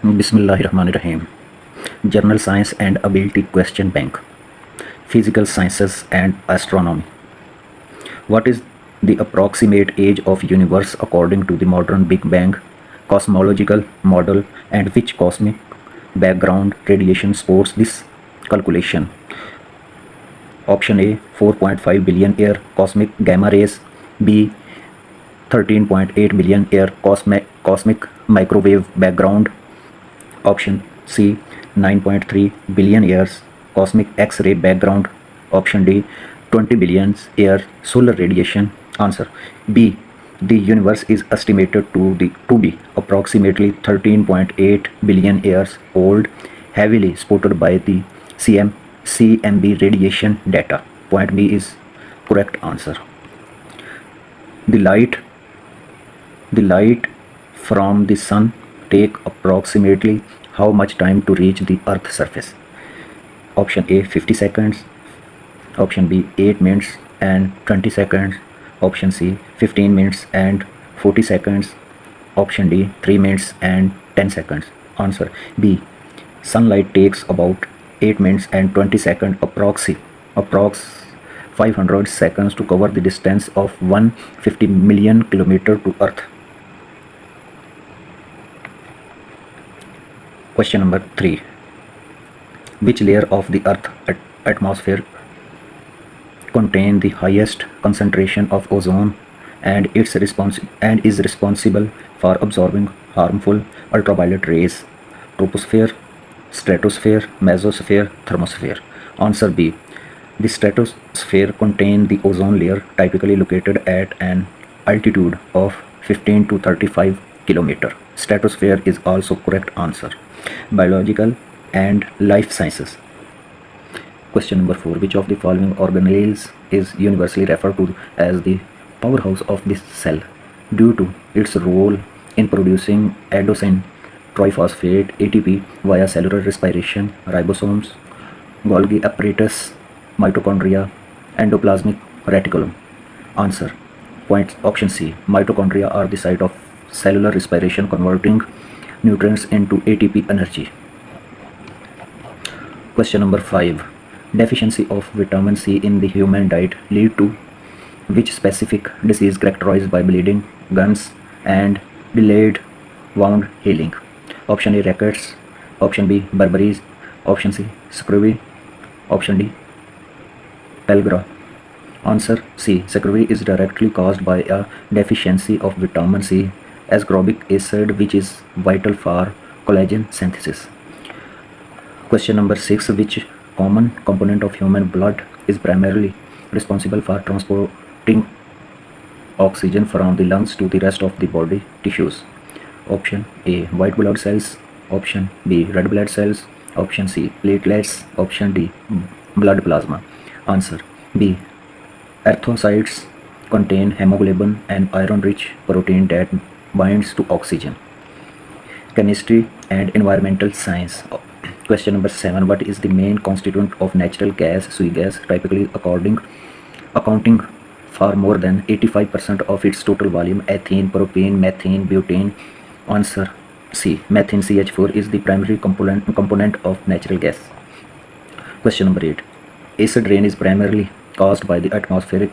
Bismillahirrahmanirrahim. General Science and Ability Question Bank. Physical Sciences and Astronomy. What is the approximate age of universe according to the modern Big Bang cosmological model, and which cosmic background radiation supports this calculation? Option A 4.5 billion year cosmic gamma rays, B 13.8 billion year cosmic microwave background, option C 9.3 billion years cosmic X-ray background, option D 20 billion year solar radiation. Answer B. The universe is estimated to be approximately 13.8 billion years old, heavily supported by the CMB radiation data. Point B is correct answer. The light from the sun take approximately how much time to reach the earth's surface? Option A 50 seconds, option B 8 minutes and 20 seconds, option C 15 minutes and 40 seconds, option D 3 minutes and 10 seconds. Answer B. Sunlight takes about 8 minutes and 20 seconds approx 500 seconds to cover the distance of 150 million kilometers to earth. Question number 3. Which layer of the earth atmosphere contain the highest concentration of ozone and is responsible for absorbing harmful ultraviolet rays? Troposphere, stratosphere, mesosphere, thermosphere. Answer B. The stratosphere contains the ozone layer, typically located at an altitude of 15 to 35 km. Stratosphere is also correct answer. Biological and life sciences. Question number 4. Which of the following organelles is universally referred to as the powerhouse of this cell due to its role in producing adenosine triphosphate ATP via cellular respiration? Ribosomes, Golgi apparatus, mitochondria, endoplasmic reticulum. Answer point option C. Mitochondria are the site of cellular respiration, converting nutrients into ATP energy. Question number 5. Deficiency of vitamin C in the human diet lead to which specific disease characterized by bleeding, gums, and delayed wound healing? Option A rickets, option B beriberi, option C scurvy, option D pellagra. Answer C. Scurvy is directly caused by a deficiency of vitamin C ascorbic acid, which is vital for collagen synthesis. Question number 6. Which common component of human blood is primarily responsible for transporting oxygen from the lungs to the rest of the body tissues? Option A white blood cells, option B red blood cells, option C platelets, option D blood plasma. Answer B. Erythrocytes contain hemoglobin, an iron-rich protein that binds to oxygen. Chemistry and environmental science. Question number 7. What is the main constituent of natural gas, sui gas, typically accounting for more than 85% of its total volume? Ethane, propane, methane, butane. Answer C. Methane CH4 is the primary component of natural gas. Question number 8. Acid rain is primarily caused by the atmospheric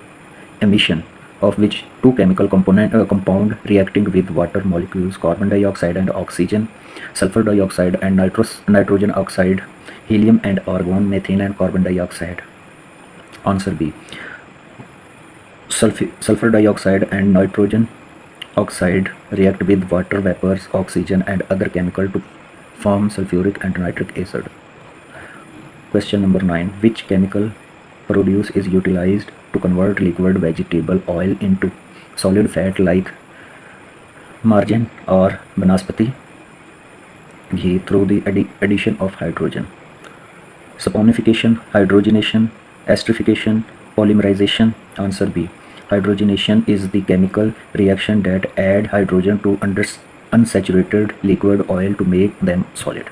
emission of which two chemical compound reacting with water molecules? Carbon dioxide and oxygen, sulfur dioxide and nitrogen oxide, helium and argon, methane and carbon dioxide. Answer B. Sulfur dioxide and nitrogen oxide react with water vapors, oxygen and other chemicals to form sulfuric and nitric acid. Question number 9. Which chemical produce is utilized to convert liquid vegetable oil into solid fat like margarine or banaspati ghee through the addition of hydrogen? Saponification, hydrogenation, esterification, polymerization. Answer B. Hydrogenation is the chemical reaction that add hydrogen to unsaturated liquid oil to make them solid.